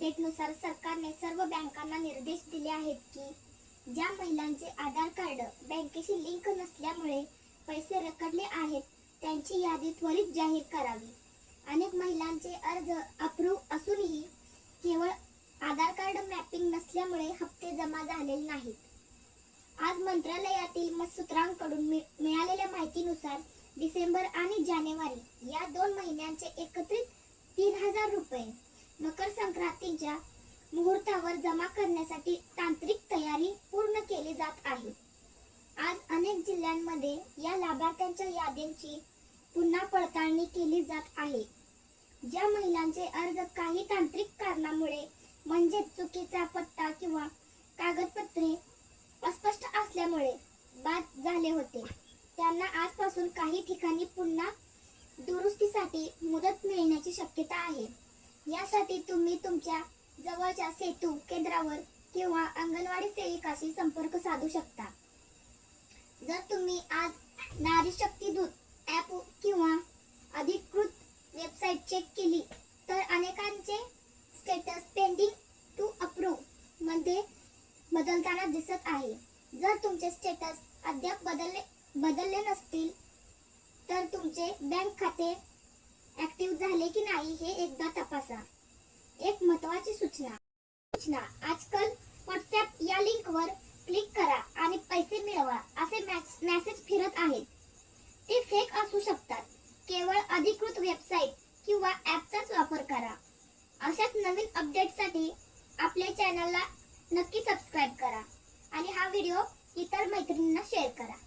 अपडेटनुसार सरकारने सर्व बँकांना निर्देश दिले आहेत की ज्या महिलांचे आधार कार्ड बँकेशी लिंक नसल्यामुळे पैसे रखडले आहेत त्यांची यादी त्वरित जाहीर करावी। अनेक महिलांचे अर्ज अप्रूव्ह असूनही केवळ आधार कार्ड मॅपिंग नसल्यामुळे हप्ते जमा झालेले नाहीत। आज मंत्रालयातील सूत्रांकडून मिळालेल्या माहितीनुसार डिसेंबर आणि जानेवारी या 2 महिन्यांचे एकत्रित 3000 रुपये मकर संक्रांतीच्या मुहूर्तावर जमा करण्यासाठी तांत्रिक तयारी पूर्ण केली जात आहे। आज अनेक जिल्ह्यांमध्ये या लाभार्थ्यांच्या यादींची पुन्हा पडताळणी केली जात आहे। ज्या महिलांचे अर्ज काही तांत्रिक कारणामुळे म्हणजे चुकीचा पत्ता किंवा कागदपत्रे अस्पष्ट असल्यामुळे बाद झाले होते त्यांना आजपासून काही ठिकाणी पुन्हा दुरुस्तीसाठी मुदत मिळण्याची शक्यता आहे। यासाठी तुम्ही तुमच्या जवळच्या सेतू केंद्रावर किंवा अंगणवाडी सेविकाशी संपर्क साधू शकता। जर तुम्ही आज नारी शक्ती दूत ॲप किंवा अधिकृत वेबसाईट चेक केली तर अनेकांचे स्टेटस पेंडिंग टू अप्रूव्ह मध्ये बदलताना दिसत आहे। जर तुमचे स्टेटस अद्याप बदलले नसतील तर तुमचे बँक खाते ऍक्टिव्ह झाले की नाही हे एकदा तपासा। एक महत्त्वाची सूचना आजकाल व्हॉट्सॲप या लिंकवर क्लिक करा आणि पैसे मिळवा असे मेसेज फिरत आहेत। ते फेक असू शकतात। केवळ अधिकृत वेबसाईट किंवा ॲपचाच वापर करा। अशाच नवीन अपडेटसाठी आपल्या चॅनलला नक्की सबस्क्राईब करा आणि हा व्हिडिओ इतर मैत्रिणींना शेअर करा।